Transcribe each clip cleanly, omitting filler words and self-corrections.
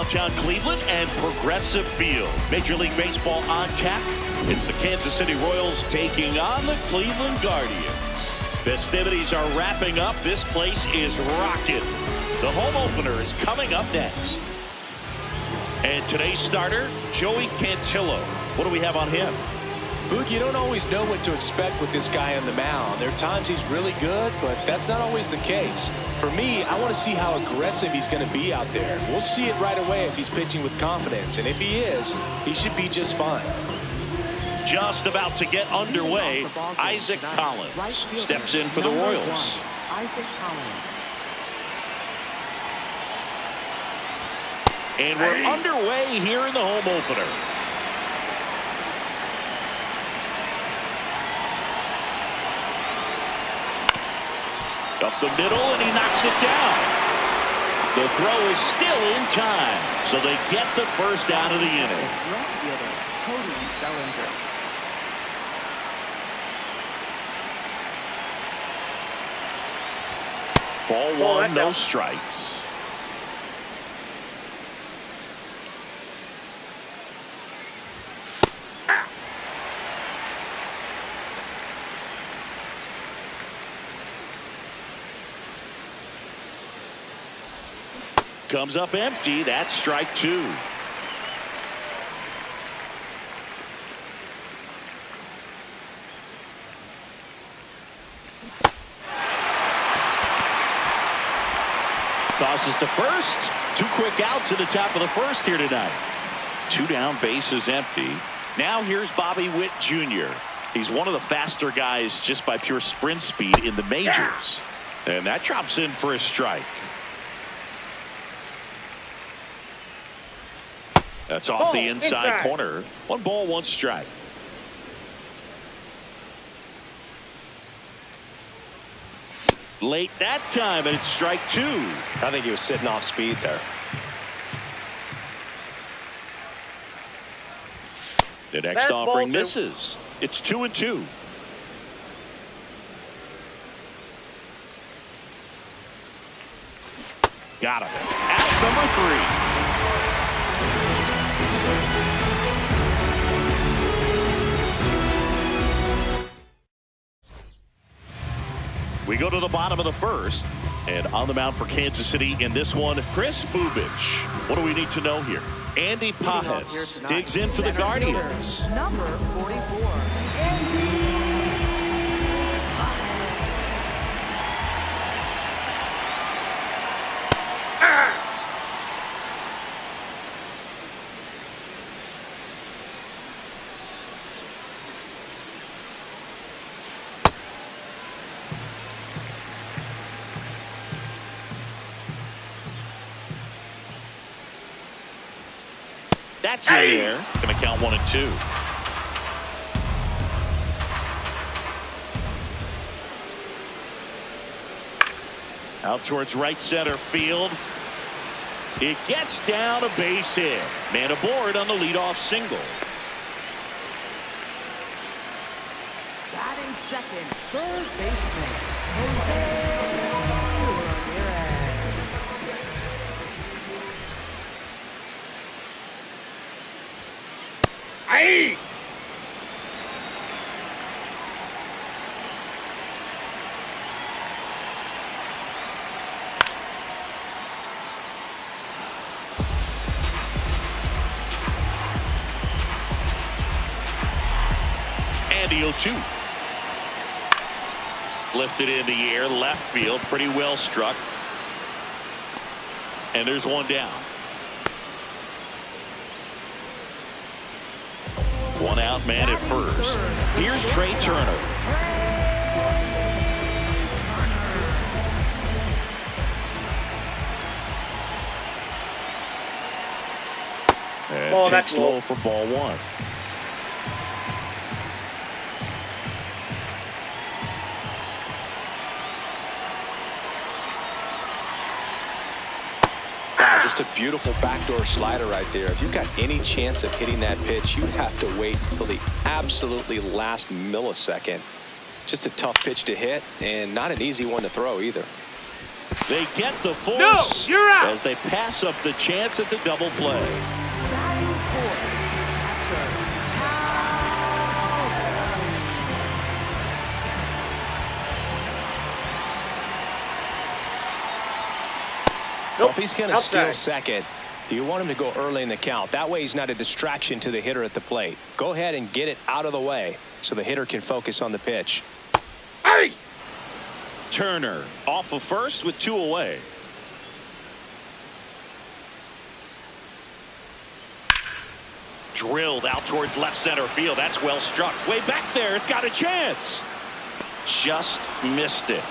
downtown Cleveland and Progressive Field. Major League Baseball on tap. It's the Kansas City Royals taking on the Cleveland Guardians. Festivities are wrapping up. This place is rocking. The home opener is coming up next. And today's starter, Joey Cantillo. What do we have on him? Boog, you don't always know what to expect with this guy on the mound. There are times he's really good, but that's not always the case. For me, I want to see how aggressive he's going to be out there. We'll see it right away if he's pitching with confidence. And if he is, he should be just fine. Just about to get underway, Isaac Collins steps in for the Royals. And we're underway here in the home opener. Up the middle, and he knocks it down. The throw is still in time, so they get the first out of the inning. Ball one, no strikes. Comes up empty. That's strike two. Tosses to first. Two quick outs in the top of the first here tonight. Two down, bases empty. Now here's Bobby Witt Jr. He's one of the faster guys just by pure sprint speed in the majors. And that drops in for a strike. That's off the inside corner. One ball, one strike. Late that time, and it's strike two. I think he was sitting off speed there. The next offering misses. It's 2-2. Got him. Out number 3. We go to the bottom of the first, and on the mound for Kansas City in this one, Chris Bubich. What do we need to know here? Andy Pajes digs in for the Guardians. Number 44, Andy. That's in there. Going to count 1-2. Out towards right center field. It gets down a base hit. Man aboard on the leadoff single. Batting second, third baseman, Jose Ramirez. Hey! And the 0-2. Lifted in the air, left field, pretty well struck. And there's one down. One out man at first. Here's Trey Turner. And takes low for ball one. Just a beautiful backdoor slider right there. If you've got any chance of hitting that pitch, you have to wait until the absolutely last millisecond. Just a tough pitch to hit, and not an easy one to throw either. They get the force. No, you're out. As they pass up the chance at the double play. Batting fourth, Well, if he's going to steal Outside. second, you want him to go early in the count. That way he's not a distraction to the hitter at the plate. Go ahead and get it out of the way so the hitter can focus on the pitch. Hey! Turner off of first with 2 away. Drilled out towards left center field. That's well struck. Way back there. It's got a chance. Just missed it.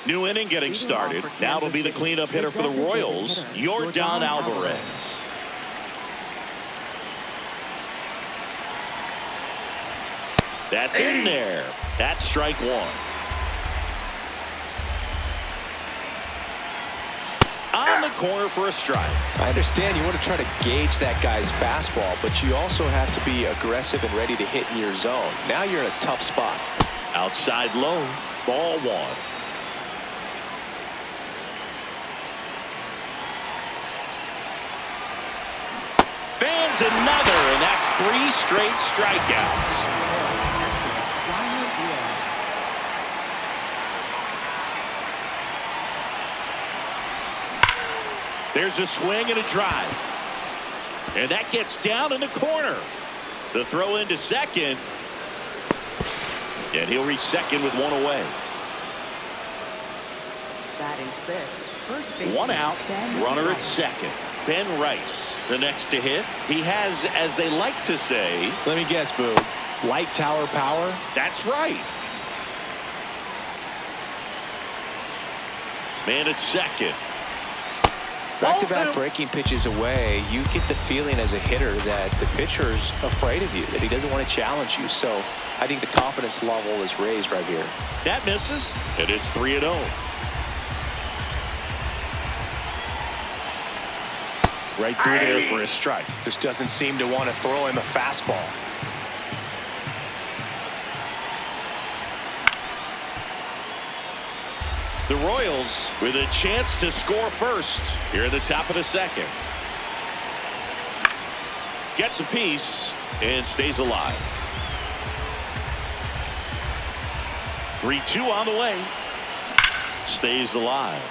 New inning getting started. Now it'll be the cleanup hitter for the Royals, Yordan Alvarez. That's in there. That's strike 1. On the corner for a strike. I understand you want to try to gauge that guy's fastball, but you also have to be aggressive and ready to hit in your zone. Now you're in a tough spot. Outside low. Ball 1. Fans another, and that's 3 straight strikeouts. There's a swing and a drive. And that gets down in the corner. The throw into second. And he'll reach second with 1 away. batting sixth. First base. 1 out. Runner at second. Ben Rice, the next to hit. He has, as they like to say, Let me guess, Boo. Light tower power? that's right. Man at second. Back-to-back breaking pitches away, you get the feeling as a hitter that the pitcher's afraid of you, that he doesn't want to challenge you. So I think the confidence level is raised right here. That misses, and it's 3-0. Right through there for a strike. Just doesn't seem to want to throw him a fastball. The Royals with a chance to score first here at the top of the second. Gets a piece and stays alive. 3-2 on the way. Stays alive.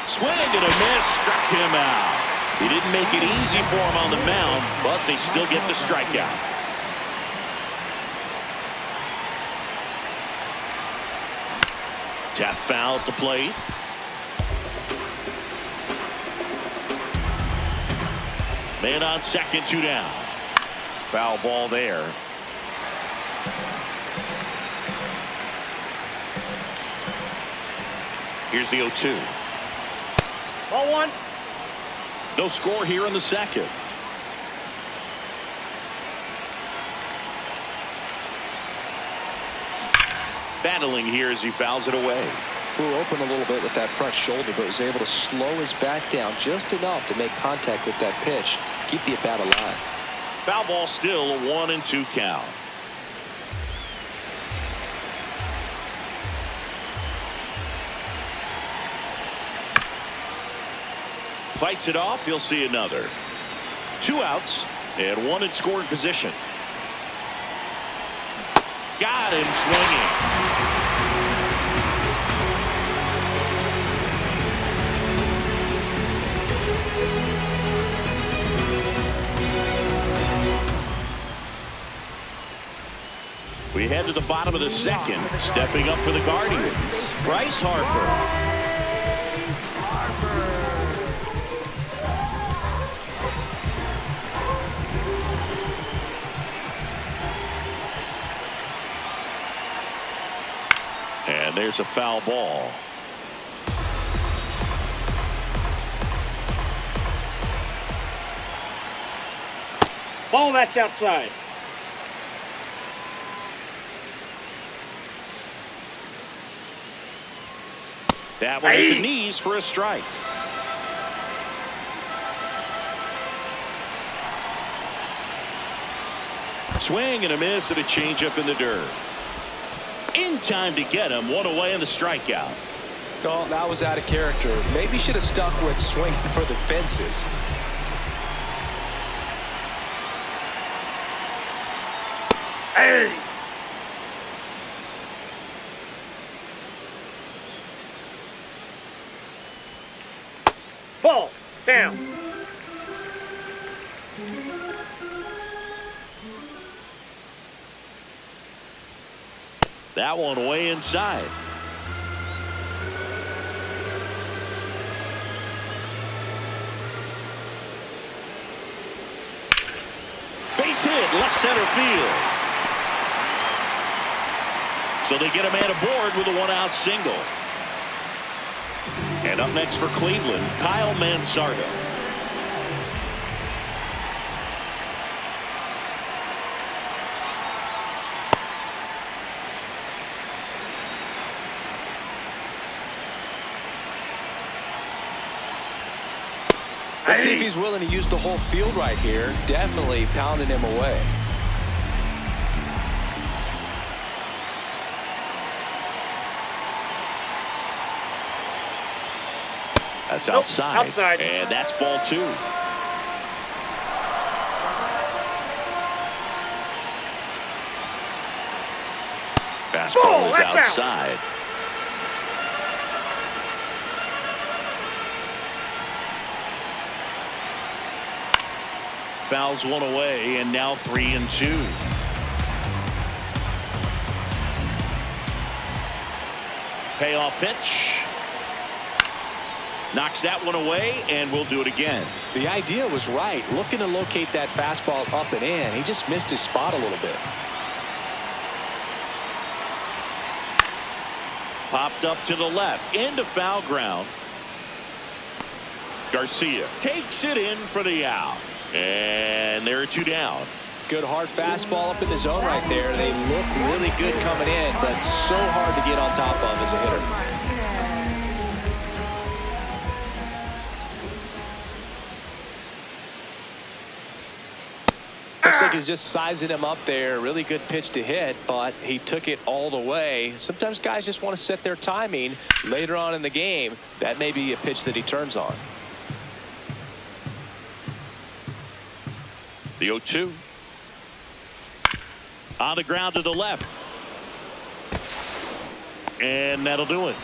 Swing and a miss, struck him out. He didn't make it easy for him on the mound, but they still get the strikeout. Tap foul at the plate. Man on second, 2 down. Foul ball there. Here's the 0-2. Ball 1. No score here in the second. Battling here as he fouls it away. Flew open a little bit with that front shoulder, but was able to slow his back down just enough to make contact with that pitch. Keep the at-bat alive. Foul ball still, a 1-2 count. Fights it off. He'll see another. 2 outs and 1 in scoring position. Got him swinging. We head to the bottom of the second. Stepping up for the Guardians, Bryce Harper. And there's a foul ball. Ball that's outside. That one hit the knees for a strike. Swing and a miss and a changeup in the dirt. In time to get him. One away in the strikeout. No, that was out of character. Maybe should have stuck with swinging for the fences. Hey! Ball down. That one way inside. Base hit, left center field. So they get a man aboard with a one-out single. And up next for Cleveland, Kyle Mansardo. Let's see if he's willing to use the whole field right here. Definitely pounding him away. That's outside. Outside. And that's ball 2. Fastball is outside. Fouls one away, and now 3-2. Payoff pitch. Knocks that one away, and we'll do it again. The idea was right. Looking to locate that fastball up and in. He just missed his spot a little bit. Popped up to the left, into foul ground. Garcia takes it in for the out. And there are 2 down. Good hard fastball up in the zone right there. They look really good coming in, but so hard to get on top of as a hitter. Looks like he's just sizing him up there. Really good pitch to hit, but he took it all the way. Sometimes guys just want to set their timing later on in the game. That may be a pitch that he turns on. The 0-2. On the ground to the left. And that'll do it.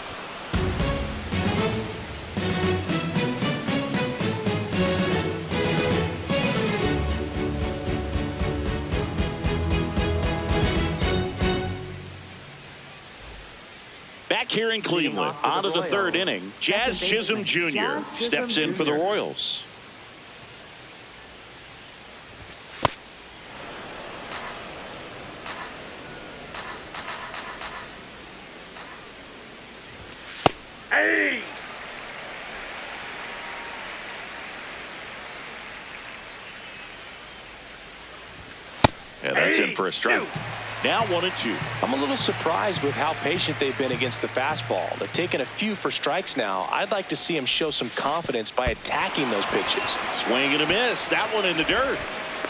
Back here in Cleveland, on to the 3rd inning. Jazz Chisholm Jr. steps in for the Royals. Hey! And that's in for a strike. Now 1-2. I'm a little surprised with how patient they've been against the fastball. They're taking a few for strikes now. I'd like to see him show some confidence by attacking those pitches. Swing and a miss. That one in the dirt.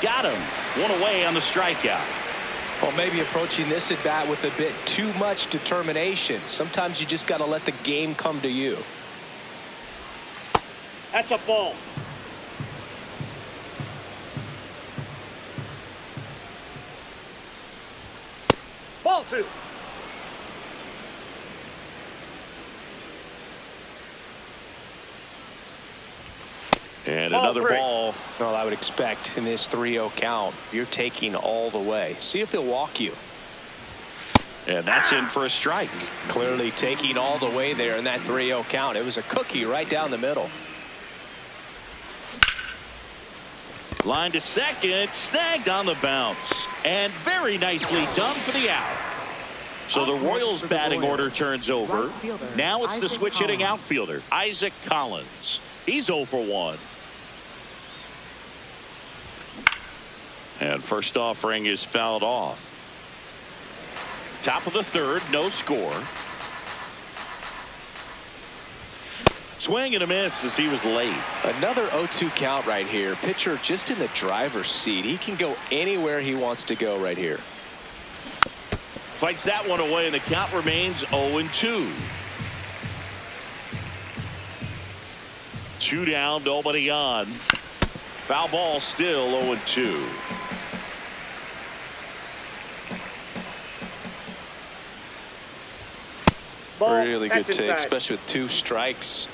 Got him. One away on the strikeout. Well, maybe approaching this at bat with a bit too much determination. Sometimes you just got to let the game come to you. That's a ball. Ball 2. And Ball another 3. ball. Well, I would expect in this 3-0 count, you're taking all the way. See if he'll walk you. And that's in for a strike. Clearly taking all the way there in that 3-0 count. It was a cookie right down the middle. Line to second, snagged on the bounce. And very nicely done for the out. So the Royals batting order turns over. Now it's the switch hitting outfielder, Isaac Collins. He's 0 for 1. And first offering is fouled off. Top of the third, no score. Swing and a miss as he was late. Another 0-2 count right here. Pitcher just in the driver's seat. He can go anywhere he wants to go right here. Fights that one away, and the count remains 0-2. 2 down, nobody on. Foul ball, still 0-2. Ball, Really good catch take, inside. especially with 2 strikes.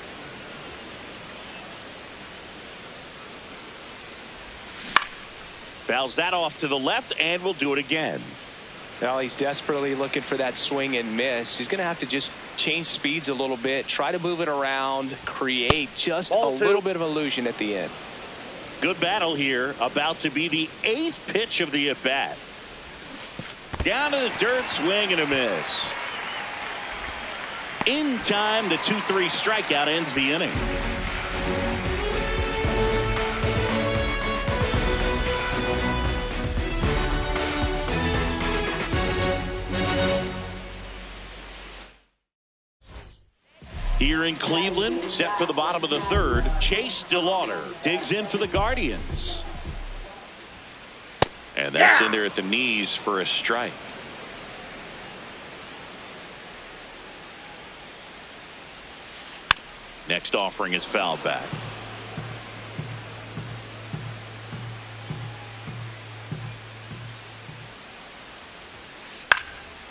Fouls that off to the left, and will do it again. Now he's desperately looking for that swing and miss. He's going to have to just change speeds a little bit, try to move it around, create just Ball a 2. little bit of illusion at the end. Good battle here, about to be the 8th pitch of the at-bat. Down to the dirt, swing and a miss. In time, the 2-3 strikeout ends the inning. Here in Cleveland, set for the bottom of the third, Chase DeLauder digs in for the Guardians. And that's in there at the knees for a strike. Next offering is fouled back.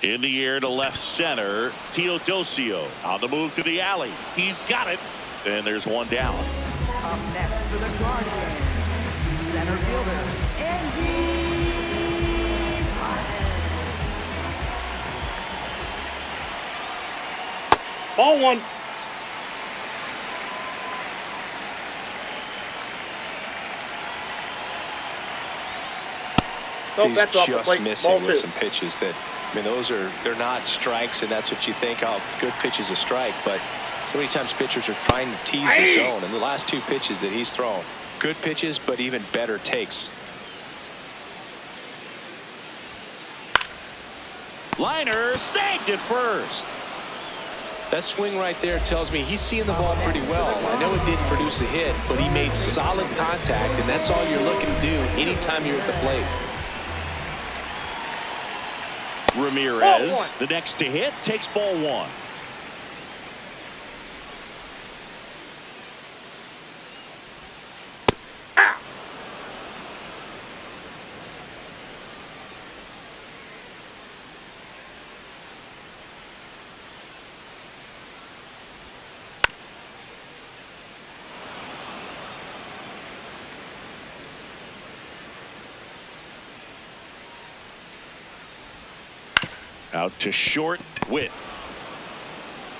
In the air to left center, Teodosio on the move to the alley. He's got it, and there's one down. Up next for the Guardians, center fielder, Ball 1. Nope, He's that's off the just plate. missing Ball with 2. some pitches that, I mean, they're not strikes, and that's what you think, oh, good pitch is a strike. But so many times pitchers are trying to tease the zone, and the last 2 pitches that he's thrown, good pitches, but even better takes. Liner snagged at first. That swing right there tells me he's seeing the ball pretty well. I know it didn't produce a hit, but he made solid contact, and that's all you're looking to do anytime you're at the plate. Ramirez, the next to hit, takes ball 1. Out to short, Witt.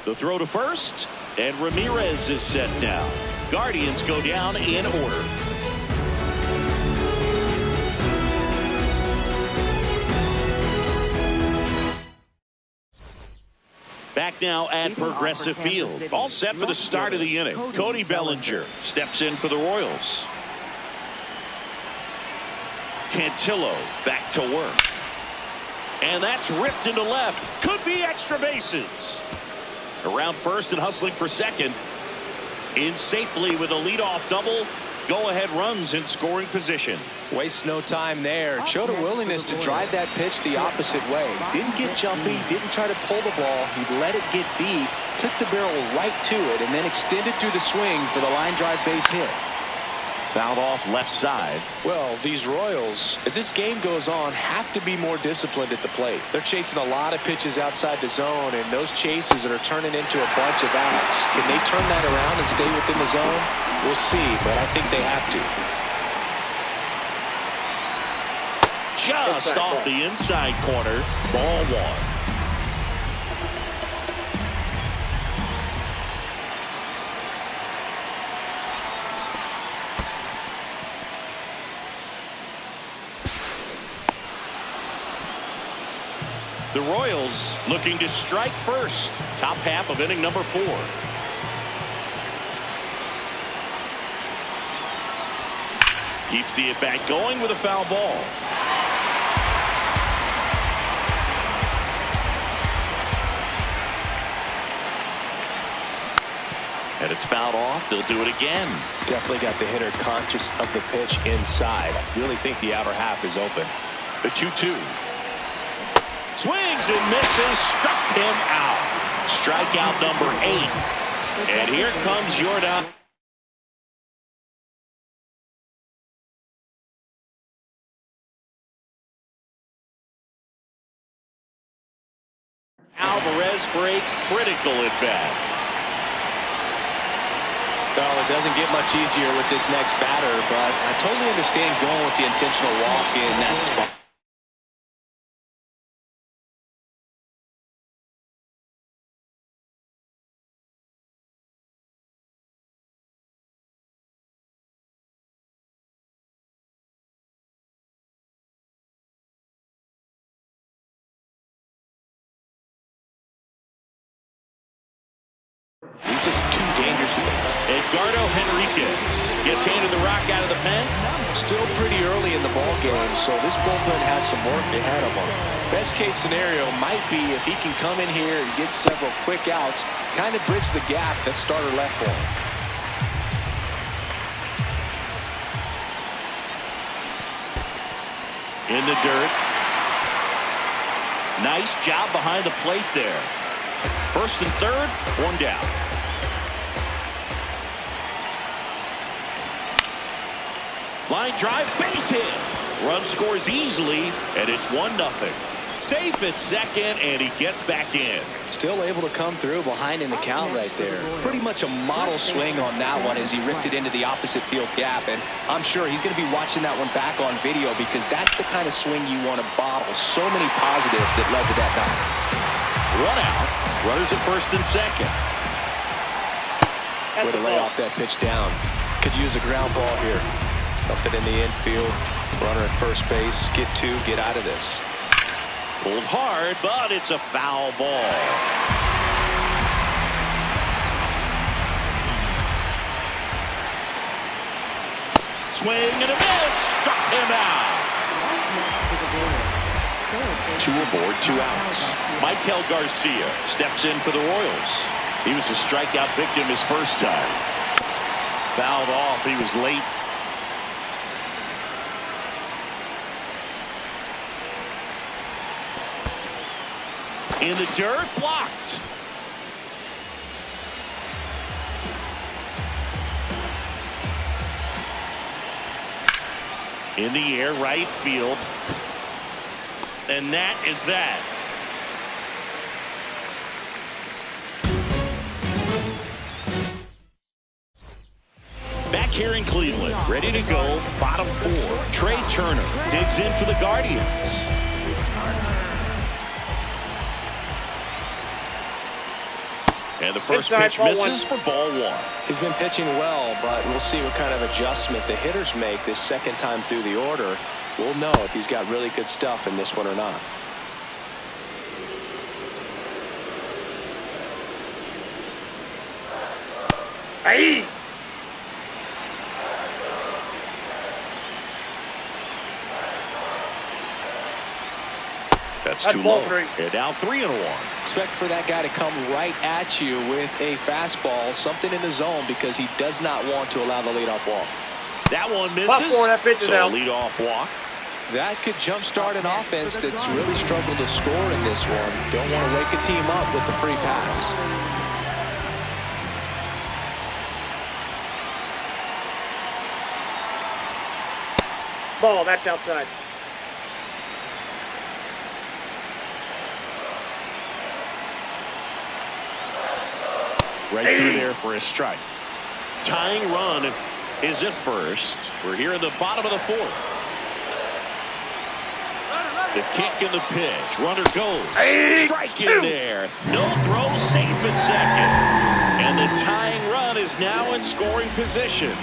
The throw to first, and Ramirez is set down. Guardians go down in order. Back now at Progressive Field. All set for the start of the inning. Cody Bellinger steps in for the Royals. Cantillo back to work. And that's ripped into left. Could be extra bases. Around first and hustling for second. In safely with a leadoff double. Go-ahead runs in scoring position. Wastes no time there. Showed a willingness to drive that pitch the opposite way. Didn't get jumpy, didn't try to pull the ball. He let it get deep, took the barrel right to it, and then extended through the swing for the line drive base hit. Fouled off left side. Well, these Royals, as this game goes on, have to be more disciplined at the plate. They're chasing a lot of pitches outside the zone, and those chases that are turning into a bunch of outs. Can they turn that around and stay within the zone? We'll see, but I think they have to. Just off the inside corner. Ball 1. The Royals looking to strike first. Top half of inning number 4. Keeps the at-bat going with a foul ball. And it's fouled off. They'll do it again. Definitely got the hitter conscious of the pitch inside. Really think the outer half is open. The 2-2. Swings and misses. Struck him out. Strikeout number 8. And here comes Jordan. Alvarez for a critical at bat. Well, it doesn't get much easier with this next batter, but I totally understand going with the intentional walk in that spot. He's just too dangerous. Edgardo Henriquez gets handed the rock out of the pen. Still pretty early in the ball game, so this bullpen has some work ahead of him. Best case scenario might be if he can come in here and get several quick outs, kind of bridge the gap that starter left for him. In the dirt. Nice job behind the plate there. First and third, one down. Line drive, base hit. Run scores easily, and it's 1-0. Safe at second, and he gets back in. Still able to come through behind in the count right there. Pretty much a model swing on that one as he ripped it into the opposite field gap, and I'm sure he's going to be watching that one back on video because that's the kind of swing you want to bottle. So many positives that led to that knock. One out. Runners at first and second. Way to lay off that pitch down. Could use a ground ball here. Something in the infield. Runner at first base. Get two. Get out of this. Pulled hard, but it's a foul ball. Swing and a miss. Struck him out. 2 aboard, 2 outs. Michael Garcia steps in for the Royals. He was a strikeout victim his first time. Fouled off. He was late. In the dirt, blocked. In the air, right field. And that is that. Back here in Cleveland, ready to go, bottom 4. Trey Turner digs in for the Guardians. And the first pitch misses for ball 1. He's been pitching well, but we'll see what kind of adjustment the hitters make this second time through the order. We'll know if he's got really good stuff in this one or not. Hey! That's too ball low. 3. And now 3-1. Expect for that guy to come right at you with a fastball, something in the zone, because he does not want to allow the leadoff walk. That one misses. That pitch is so out. leadoff walk. That could jumpstart an offense that's really struggled to score in this one. Don't want to wake a team up with the free pass. Ball, that's outside. Right through there for a strike. Tying run is at first. We're here in the bottom of the 4th. The kick and the pitch. Runner goes. Strike in there. No throw, safe at second. And the tying run is now in scoring position.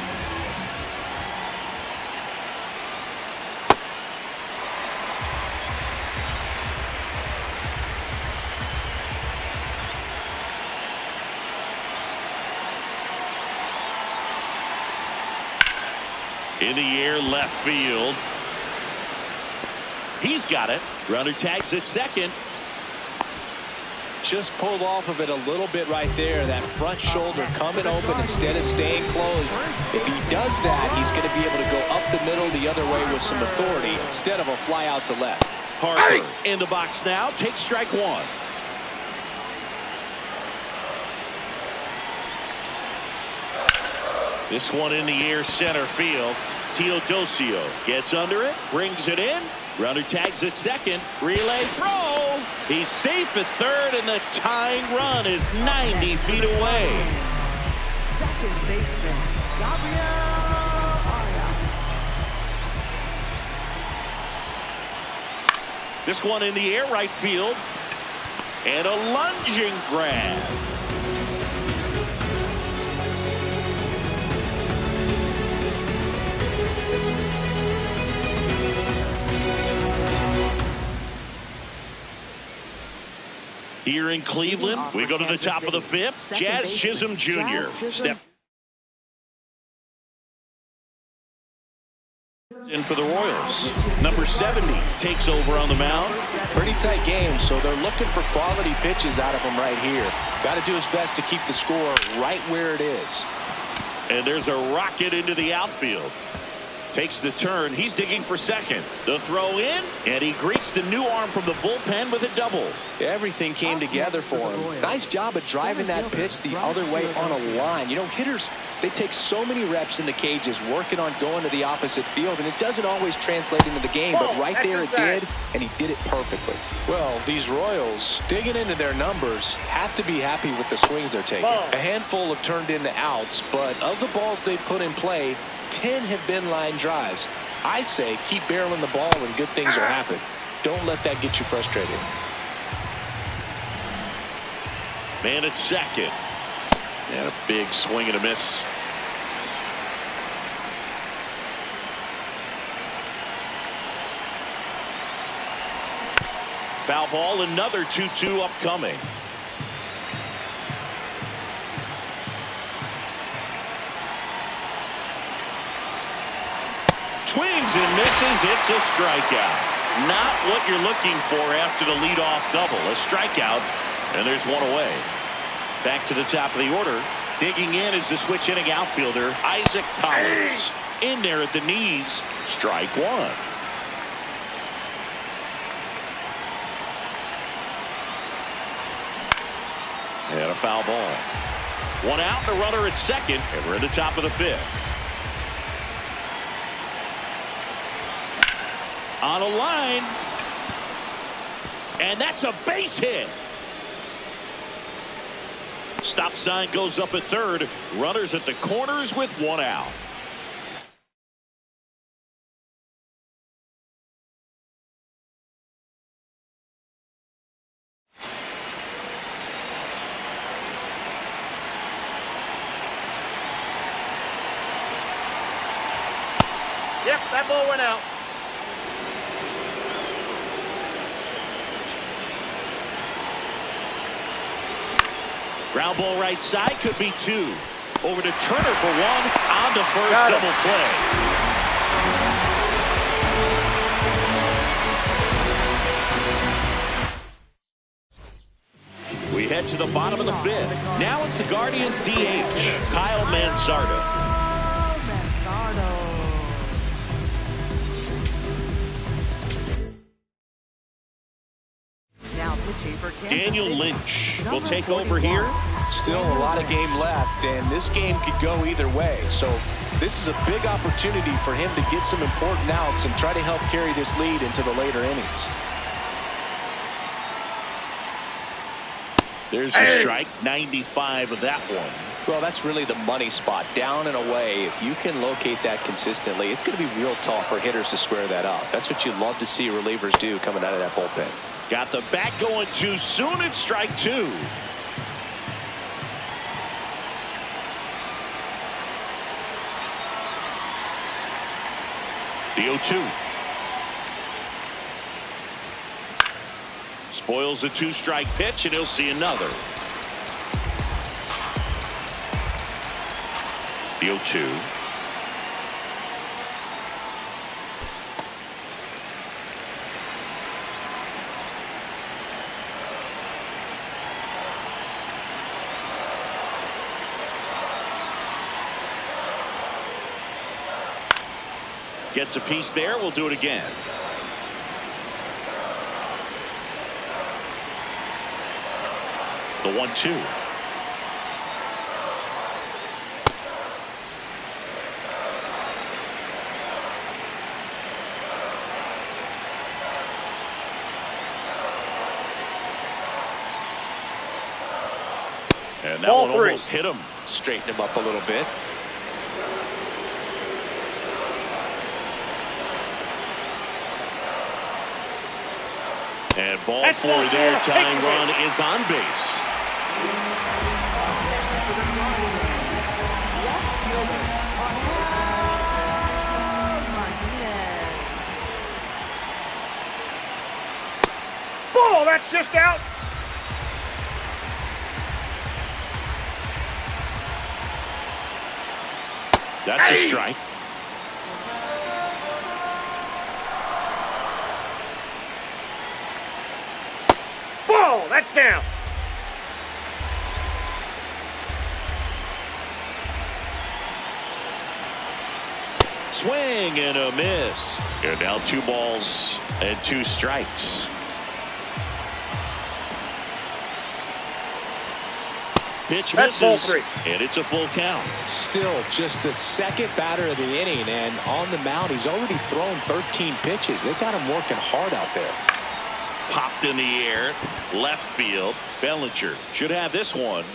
In the air, left field. He's got it. Runner tags at second. Just pulled off of it a little bit right there. That front shoulder coming open instead of staying closed. If he does that, he's going to be able to go up the middle the other way with some authority instead of a fly out to left. Harper in the box now. Takes strike one. This one in the air, center field. Teodosio gets under it, brings it in. Runner tags at second. Relay throw. He's safe at third, and the tying run is 90 feet away. Second baseman, This one in the air, right field. And a lunging grab. Here in Cleveland, we go to the top of the fifth. Jazz Chisholm Jr. step in for the Royals. Number 70 takes over on the mound. Pretty tight game, so they're looking for quality pitches out of him right here. Got to do his best to keep the score right where it is. And there's a rocket into the outfield. Takes the turn. He's digging for second. The throw in, and he greets the new arm from the bullpen with a double. Everything came together for him. Nice job of driving that pitch the other way on a line. You know, hitters, they take so many reps in the cages working on going to the opposite field, and it doesn't always translate into the game, but right there it did, and he did it perfectly. Well, these Royals, digging into their numbers, have to be happy with the swings they're taking. A handful have turned into outs, but of the balls they put in play, 10 have been line drives. I say keep barreling the ball when good things are happening. Don't let that get you frustrated. Man at second. And a big swing and a miss. Foul ball, another 2-2 upcoming. Swings and misses. It's a strikeout. Not what you're looking for after the leadoff double. A strikeout, and there's one away. Back to the top of the order. Digging in is the switch inning outfielder, Isaac Collins. In there at the knees. Strike one. And a foul ball. One out and a runner at second, and we're at the top of the fifth. On a line, and that's a base hit. Stop sign goes up at third. Runners at the corners with one out. Yep, that ball went out. Ground ball right side, could be two. Over to Turner for one. On to first, double play. We head to the bottom of the fifth. Now it's the Guardians DH, Kyle Manzardo. Daniel Lynch will take over here. Still a lot of game left, and this game could go either way. So this is a big opportunity for him to get some important outs and try to help carry this lead into the later innings. There's the strike, 95 of that one. Well, that's really the money spot, down and away. If you can locate that consistently, it's going to be real tough for hitters to square that up. That's what you love to see relievers do coming out of that bullpen. Got the bat going too soon. It's strike two. The 0-2. Spoils the two-strike pitch, and he'll see another. The 0-2. Gets a piece there. We'll do it again. The 1-2. And that one almost hit him. Straighten him up a little bit. And ball four there. Tying run is on base. Ball, that's just out. That's a strike. Ball, that's down. Swing and a miss. And now 2 balls and 2 strikes. Pitch misses, and it's a full count. Still just the second batter of the inning, and on the mound, he's already thrown 13 pitches. They've got him working hard out there. Popped in the air, left field. Bellinger should have this one.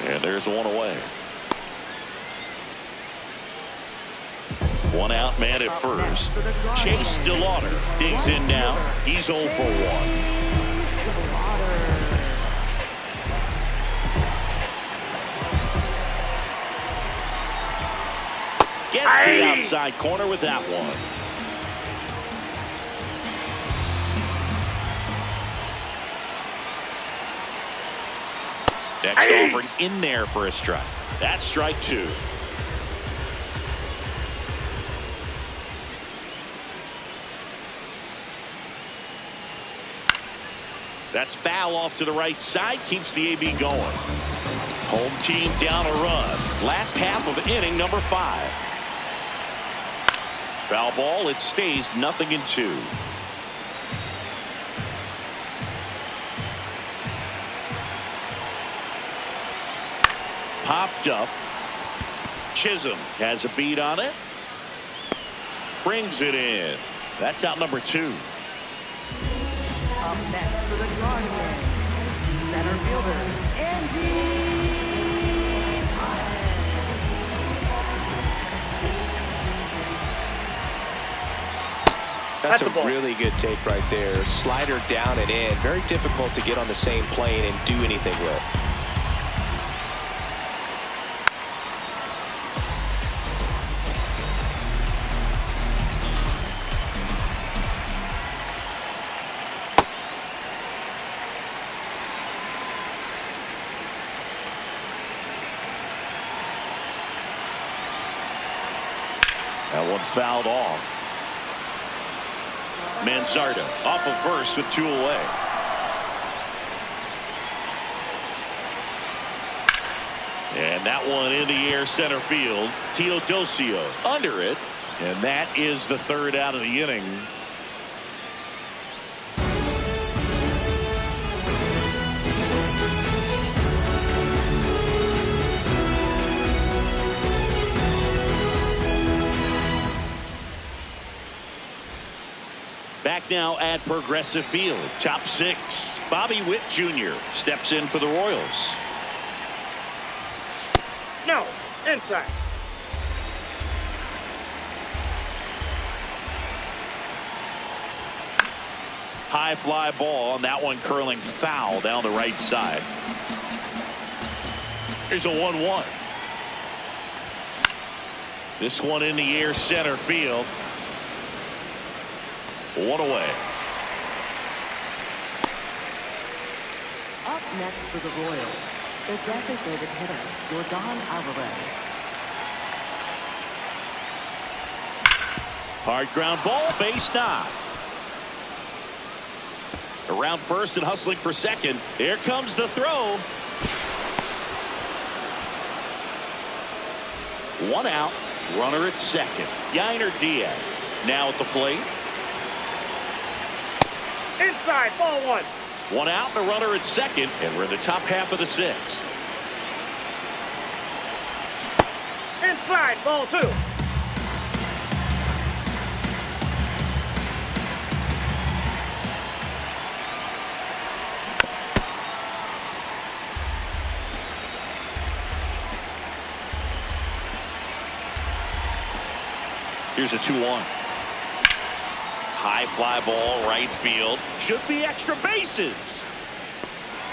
And there's one away. 1 out, man at first. Chase DeLauder digs in now. He's 0 for 1. Gets the outside corner with that one. Next offering in there for a strike. That's strike 2. That's foul off to the right side. Keeps the AB going. Home team down a run. Last half of inning number 5. Foul ball. It stays 0-2. Popped up. Chisholm has a beat on it. Brings it in. That's out number 2. Up next for the Guardians, center fielder, That's a really good take right there. Slider down and in. Very difficult to get on the same plane and do anything with. That one fouled off. Manzardo off of first with 2 away. And that one in the air center field. Teodosio under it. And that is the 3rd out of the inning. Back now at Progressive Field. Top 6. Bobby Witt Jr. steps in for the Royals. No, inside. High fly ball on that one, curling foul down the right side. Here's a 1-1. This one in the air center field. 1 away. Up next for the Royals, the designated hitter, Jordan Alvarez. Hard ground ball, base knock. Around first and hustling for second. Here comes the throw. 1 out. Runner at second. Yainer Diaz now at the plate. Inside, ball one. One out and a runner at second, and we're in the top half of the sixth. Inside, ball two. Here's a 2-1. High fly ball, right field. Should be extra bases.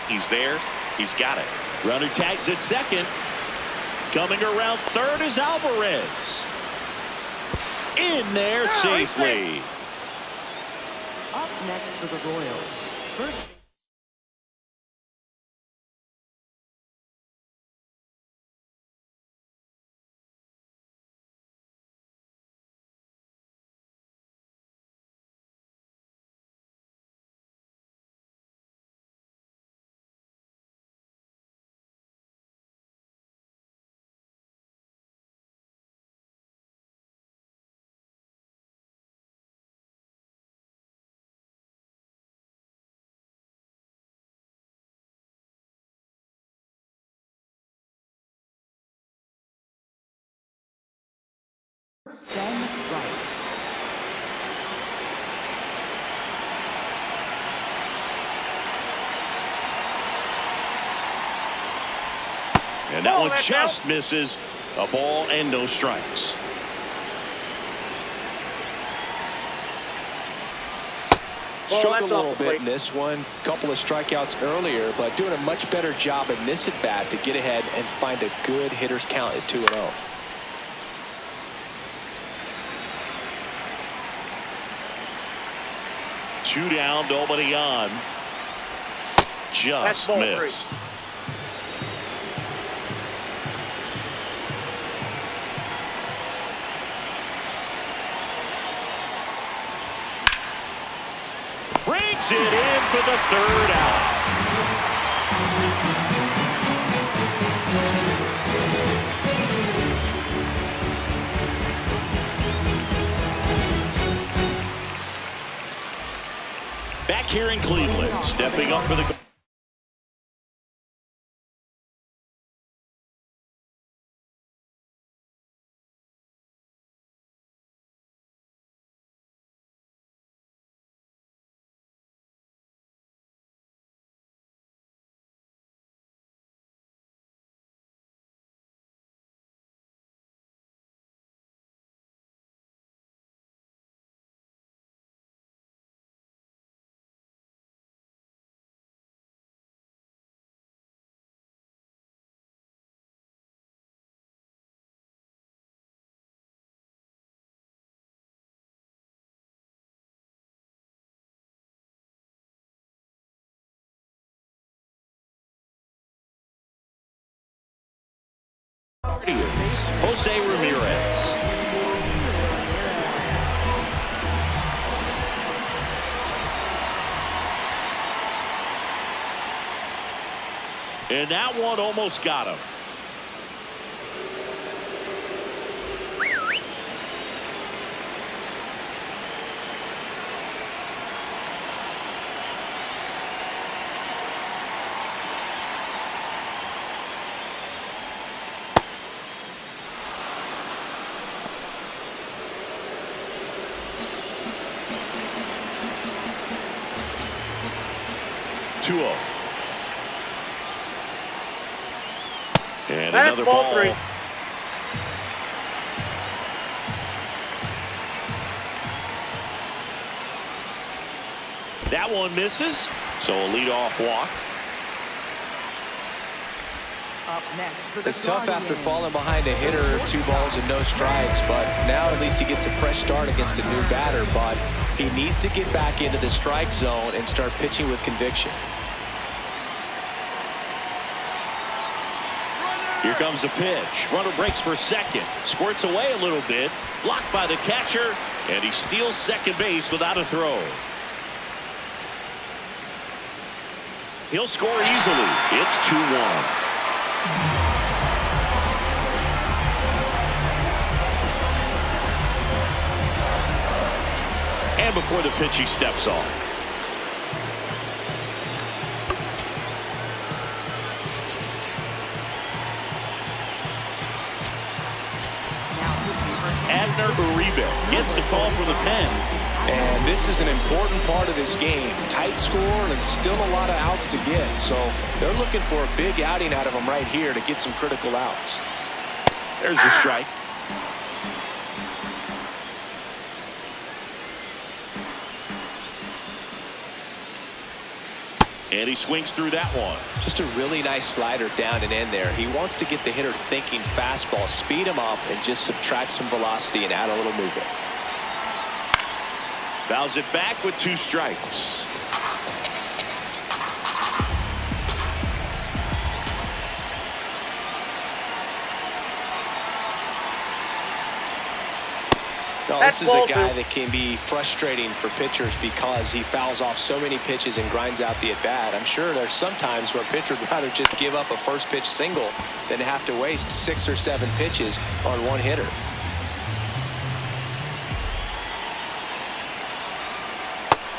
He's there. He's got it. Runner tags at second. Coming around third is Alvarez. In there safely. Up next for the Royals. First. Then right. And that Oh, one that's just out. misses. A ball and no strikes. Ball, Struggled that's a off little the bit plate. in this one. Couple of strikeouts earlier, but doing a much better job in this at bat to get ahead and find a good hitter's count at 2-0. Two down, nobody on. That's Just ball missed. Brings it in for the third out. Back here in Cleveland, stepping up for the... Guardians, Jose Ramirez. And that one almost got him. And That's another ball ball. three. That one misses. So a leadoff walk. Up next for the It's tough after Guardians. falling behind a hitter, 2 balls and no strikes, but now at least he gets a fresh start against a new batter, but he needs to get back into the strike zone and start pitching with conviction. Here comes the pitch. Runner breaks for second. Squirts away a little bit. Blocked by the catcher. And he steals second base without a throw. He'll score easily. It's 2-1. And before the pitch, he steps off. Abner Uribe gets the call for the pen. And this is an important part of this game. Tight score and still a lot of outs to get. So they're looking for a big outing out of him right here to get some critical outs. There's the strike. And he swings through that one. Just a really nice slider down and in there. He wants to get the hitter thinking fastball, speed him up, and just subtract some velocity and add a little movement. Fouls it back with 2 strikes. No, this is a guy that can be frustrating for pitchers because he fouls off so many pitches and grinds out the at-bat. I'm sure there's some times where a pitcher would rather just give up a first pitch single than have to waste 6 or 7 pitches on one hitter.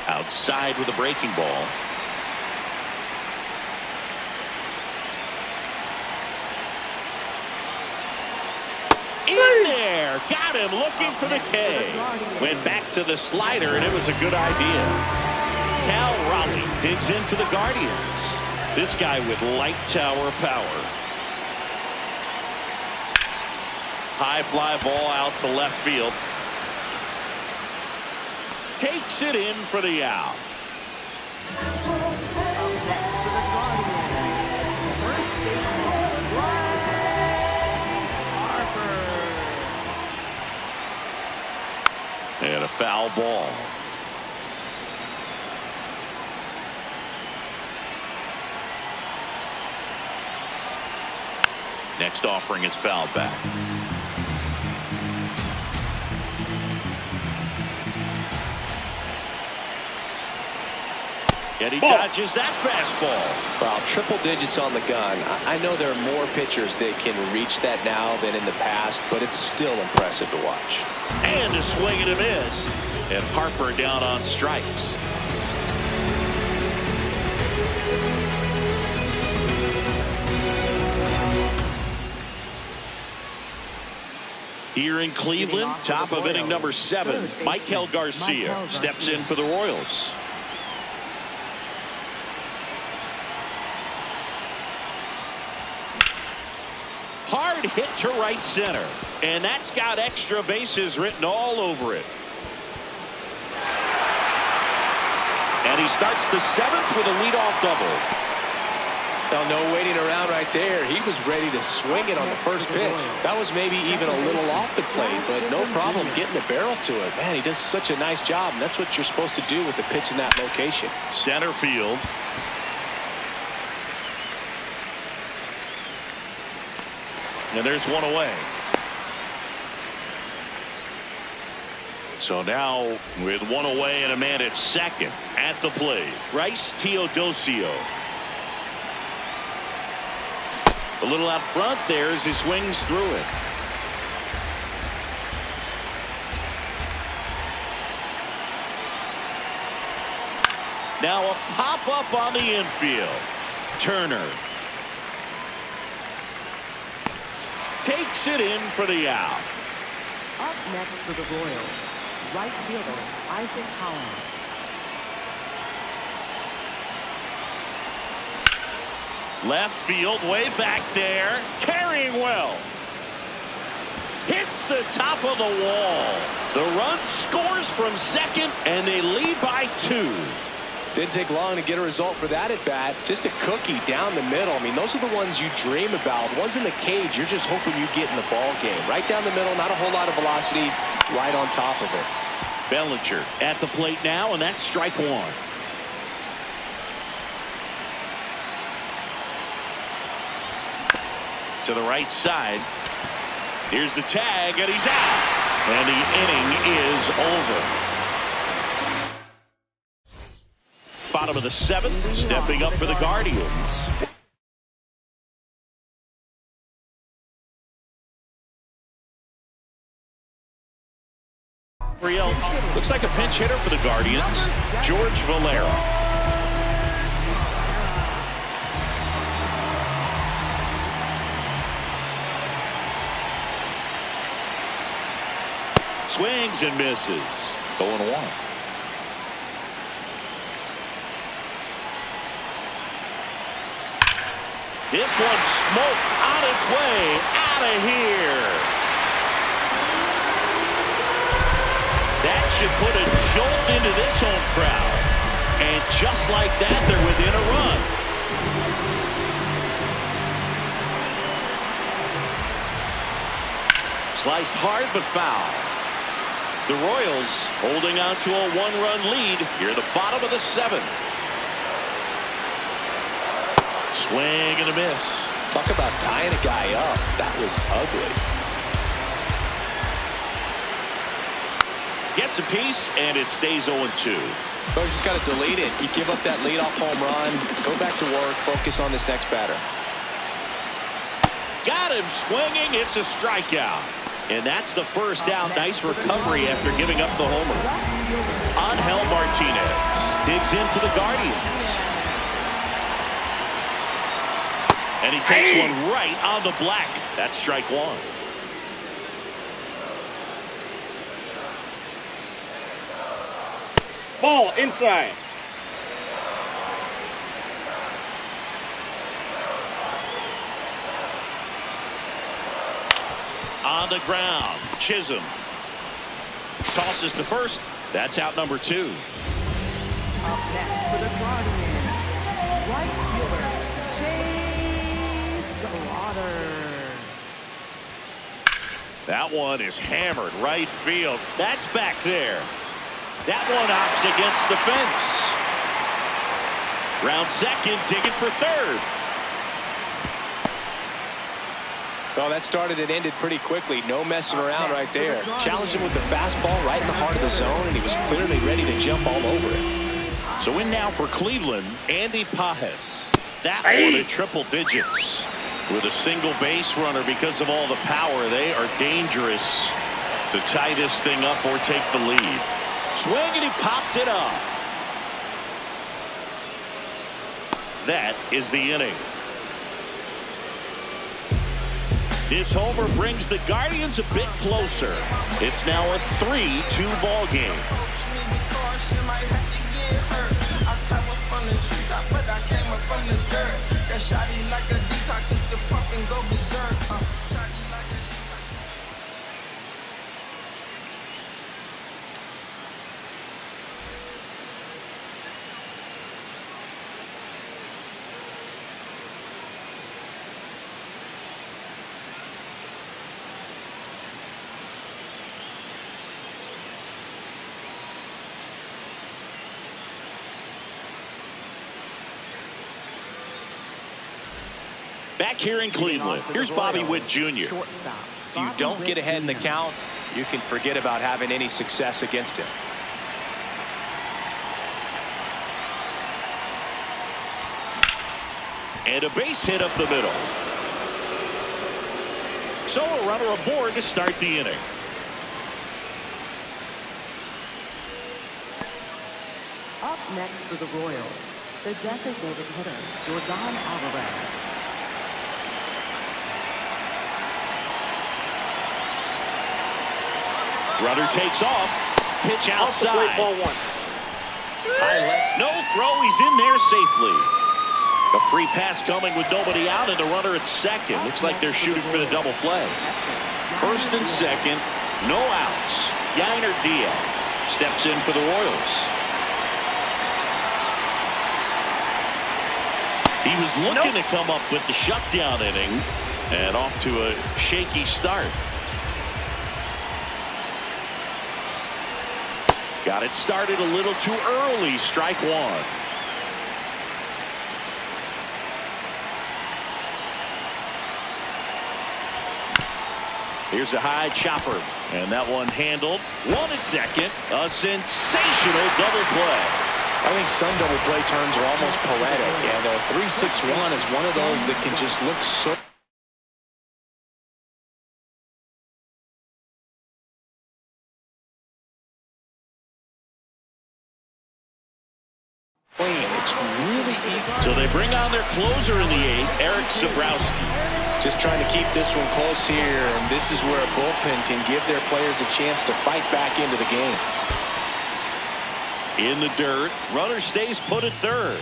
Outside with a breaking ball. In there. Got him looking for the K. Went back to the slider, and it was a good idea. Cal Raleigh digs in for the Guardians. This guy with light tower power. High fly ball out to left field. Takes it in for the out. And a foul ball. Next offering is fouled back. And he dodges that fastball. Well, triple digits on the gun. I know there are more pitchers that can reach that now than in the past, but it's still impressive to watch. And a swing and a miss. And Harper down on strikes. Here in Cleveland, top of inning number 7, Michael Garcia steps in for the Royals. Hard hit to right center, and that's got extra bases written all over it. And he starts the 7th with a leadoff double. Well, no waiting around right there. He was ready to swing it on the first pitch. That was maybe even a little off the plate, but no problem getting the barrel to it. Man, he does such a nice job, and that's what you're supposed to do with the pitch in that location. Center field. And there's one away. So now with one away and a man at second at the plate, Bryce Teodosio. A little out front there as he swings through it. Now a pop-up on the infield. Turner takes it in for the out. Up next for the Royals, right fielder Isaac Collins. Left field, way back there, carrying well. Hits the top of the wall. The run scores from second, and they lead by 2. Didn't take long to get a result for that at bat. Just a cookie down the middle. I mean, those are the ones you dream about. Ones in the cage, you're just hoping you get in the ball game. Right down the middle, not a whole lot of velocity, right on top of it. Bellinger at the plate now, and that's strike 1. To the right side. Here's the tag, and he's out. And the inning is over. Bottom of the 7th, stepping up for the Guardians. Looks like a pinch hitter for the Guardians, George Valera. Swings and misses. 0-1. This one smoked on its way out of here. That should put a jolt into this home crowd. And just like that, they're within a run. Sliced hard but foul. The Royals holding on to a one-run lead here at the bottom of the 7th. Swing and a miss. Talk about tying a guy up. That was ugly. Gets a piece, and it stays 0-2. So you just got to delete it. You give up that leadoff home run. Go back to work. Focus on this next batter. Got him swinging. It's a strikeout. And that's the first out. Nice recovery after giving up the homer. Angel Martinez digs in for the Guardians. And he takes one right on the black. That's strike 1. Ball inside. On the ground, Chisholm tosses to first. That's out number 2. Up next for the Guardians, right fielder, That one is hammered right field. That's back there. That one hops against the fence. Round second, digging for third. Well, that started and ended pretty quickly. No messing around right there. Challenged him with the fastball right in the heart of the zone, and he was clearly ready to jump all over it. So in now for Cleveland, Andy Pajes. That one at triple digits. With a single base runner because of all the power, they are dangerous to tie this thing up or take the lead. Swing, and he popped it up. That is the inning. This homer brings the Guardians a bit closer. It's now a 3-2 ball game. Back here in Cleveland, here's Bobby Witt Jr. If you don't get ahead in the count, you can forget about having any success against him. And a base hit up the middle. So a runner aboard to start the inning. Up next for the Royals, the designated hitter, Jordan Alvarez. Runner takes off. Pitch outside. Ball 1. No throw. He's in there safely. A free pass coming with nobody out and a runner at second. Looks like they're shooting for the double play. First and second. No outs. Yainer Diaz steps in for the Royals. He was looking to come up with the shutdown inning and off to a shaky start. Got it started a little too early. Strike 1. Here's a high chopper, and that one handled. One at second. A sensational double play. I think some double play terms are almost poetic, and a 3-6-1 is one of those that can just look so It's really easy. So they bring on their closer in the 8th, Eric Zabrowski. Just trying to keep this one close here, and this is where a bullpen can give their players a chance to fight back into the game. In the dirt, runner stays put at third.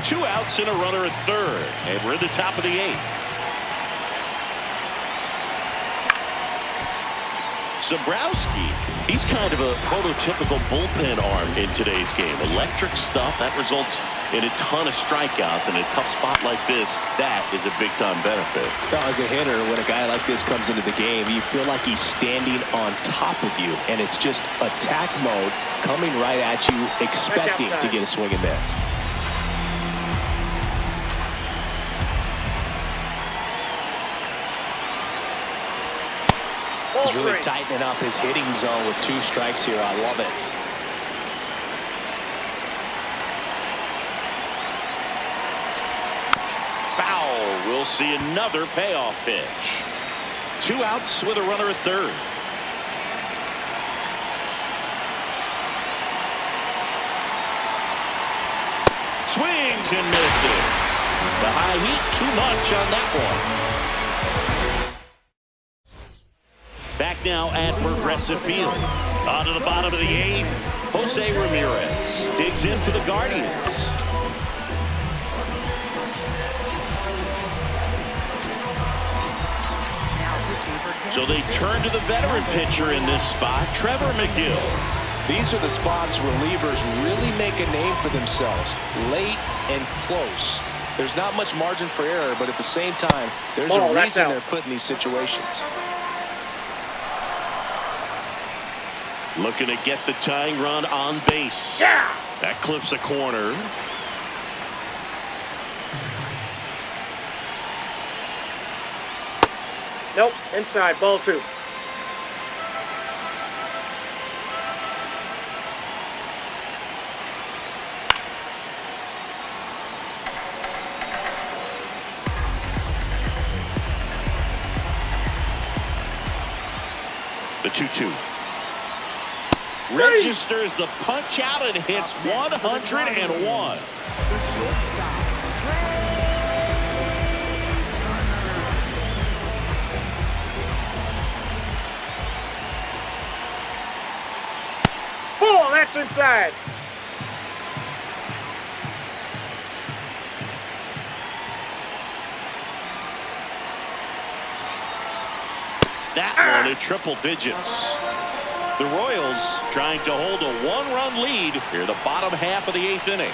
2 outs and a runner at third, and we're in the top of the 8th. Zabrowski, he's kind of a prototypical bullpen arm in today's game. Electric stuff that results in a ton of strikeouts. In a tough spot like this, that is a big-time benefit. Now, as a hitter, when a guy like this comes into the game, you feel like he's standing on top of you, and it's just attack mode coming right at you, expecting to get a swing and miss. He's really tightening up his hitting zone with 2 strikes here. I love it. Foul. We'll see another payoff pitch. 2 outs with a runner at third. Swings and misses. The high heat too much on that one. Back now at Progressive Field. On to the bottom of the 8th, Jose Ramirez digs in for the Guardians. So they turn to the veteran pitcher in this spot, Trevor McGill. These are the spots relievers really make a name for themselves, late and close. There's not much margin for error, but at the same time, there's a reason they're put in these situations. Looking to get the tying run on base. Yeah! That clips a corner. Nope, inside, ball 2. The 2-2. Registers the punch out and hits 101. Ball, that's inside. That one in triple digits. The Royals trying to hold a 1-run lead here in the bottom half of the 8th inning.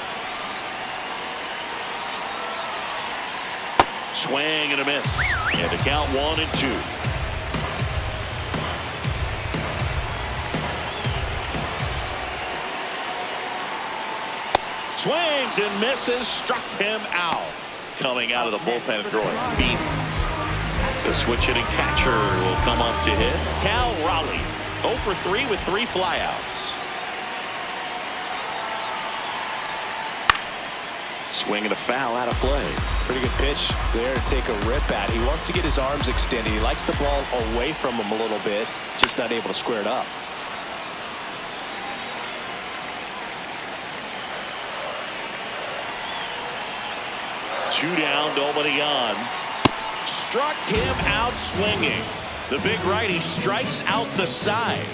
Swing and a miss. And the count 1-2. Swings and misses. Struck him out. Coming out of the bullpen and throwing beans. The switch hitting catcher will come up to hit. Cal Raleigh. 0 for 3 with 3 flyouts. Swing and a foul out of play. Pretty good pitch there to take a rip at. He wants to get his arms extended. He likes the ball away from him a little bit, just not able to square it up. Two down, nobody on. Struck him out swinging. The big righty strikes out the side.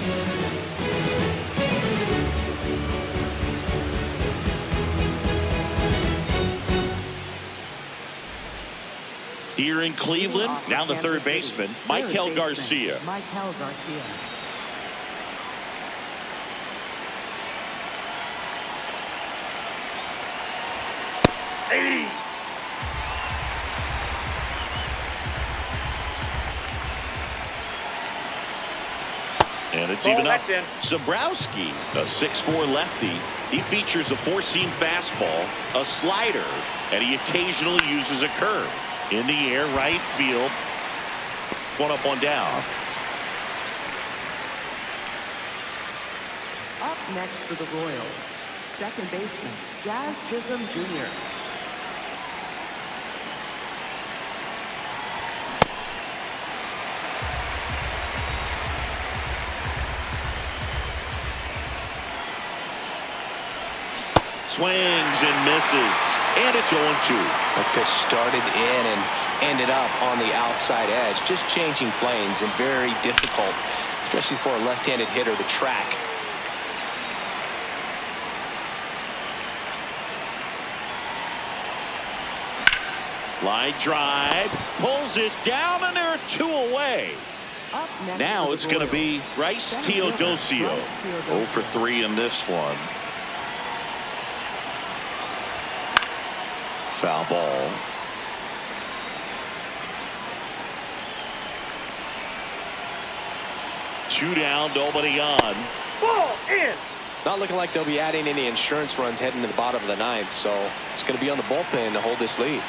Here in Cleveland, now the third baseman, Michael Garcia. Michael Garcia. Hey! And it's even up. In. Zabrowski, a 6'4" lefty. He features a 4-seam fastball, a slider, and he occasionally uses a curve. In the air, right field. One up, one down. Up next for the Royals, second baseman, Jazz Chisholm Jr. Swings and misses. And it's 0-2. The pitch started in and ended up on the outside edge. Just changing planes and very difficult, especially for a left-handed hitter, to track. Line drive, pulls it down, and there are 2 away. Now it's going to be Bryce Teodosio. 0 for 3 in this one. Foul ball. Two down, nobody on. Ball in. Not looking like they'll be adding any insurance runs heading to the bottom of the 9th, so it's going to be on the bullpen to hold this lead.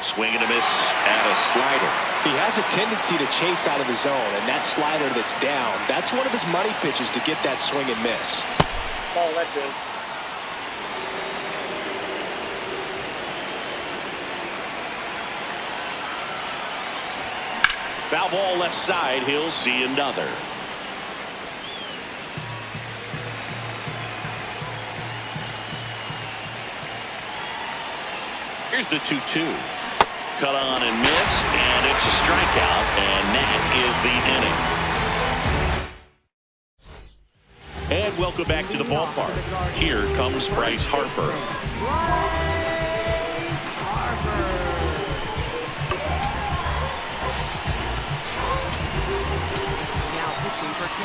Swing and a miss and a slider. He has a tendency to chase out of the zone, and that slider that's down, that's one of his money pitches to get that swing and miss. Ball, that's in. Foul ball left side. He'll see another. Here's the 2-2. Cut on and missed, and it's a strikeout, and that is the inning. And welcome back to the ballpark. Here comes Bryce Harper.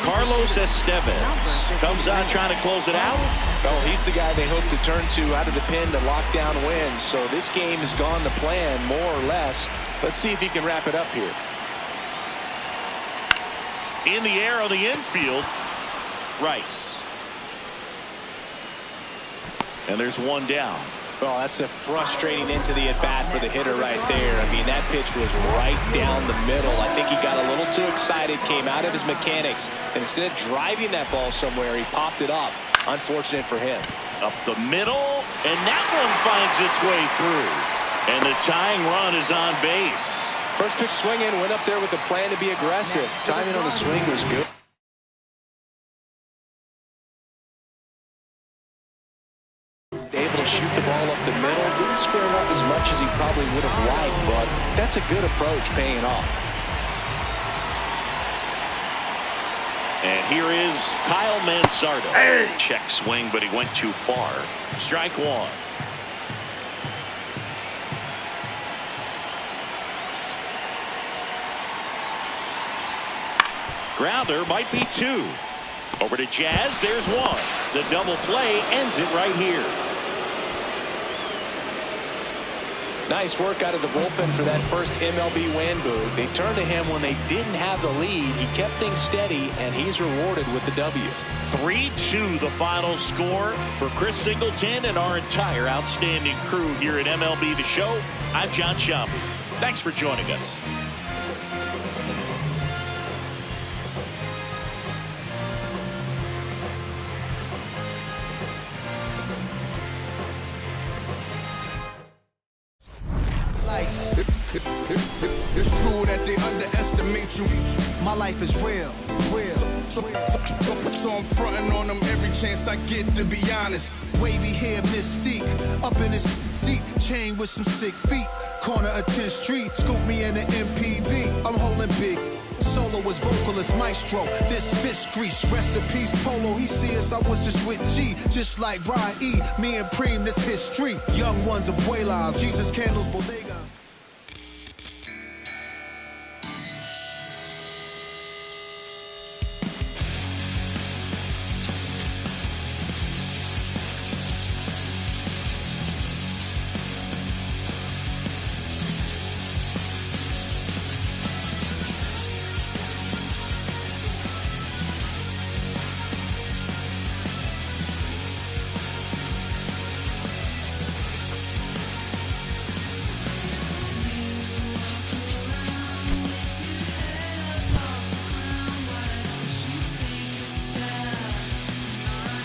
Carlos Estevez comes on trying to close it out. Well, he's the guy they hope to turn to out of the pen to lock down wins. So this game has gone to plan, more or less. Let's see if he can wrap it up here. In the air on the infield, Rice. And there's 1 down. Well, that's a frustrating into the at-bat for the hitter right there. I mean, that pitch was right down the middle. I think he got a little too excited, came out of his mechanics, and instead of driving that ball somewhere, he popped it up. Unfortunate for him. Up the middle, and that one finds its way through. And the tying run is on base. First pitch swinging, went up there with a plan to be aggressive. Timing on the swing was good. Able to shoot the ball up the middle. Didn't square it up as much as he probably would have liked, but that's a good approach, paying off. And here is Kyle Mansardo. Hey. Check swing, but he went too far. Strike 1. Grounder might be 2. Over to Jazz. There's 1. The double play ends it right here. Nice work out of the bullpen for that first MLB win, Boo. They turned to him when they didn't have the lead. He kept things steady, and he's rewarded with the W. 3-2 the final score for Chris Singleton and our entire outstanding crew here at MLB The Show. I'm John Shambu. Thanks for joining us. It's true that they underestimate you. My life is real. So I'm fronting on them every chance I get, to be honest. Wavy hair, mystique, up in this deep chain with some sick feet. Corner of 10th Street, scoop me in an MPV. I'm holding big. Soloist, vocalist, maestro. This fish grease, recipes, polo. He see us, I was just with G, just like Ryan E. Me and Preem, this history. Young ones, abuelas, Jesus candles, bodega.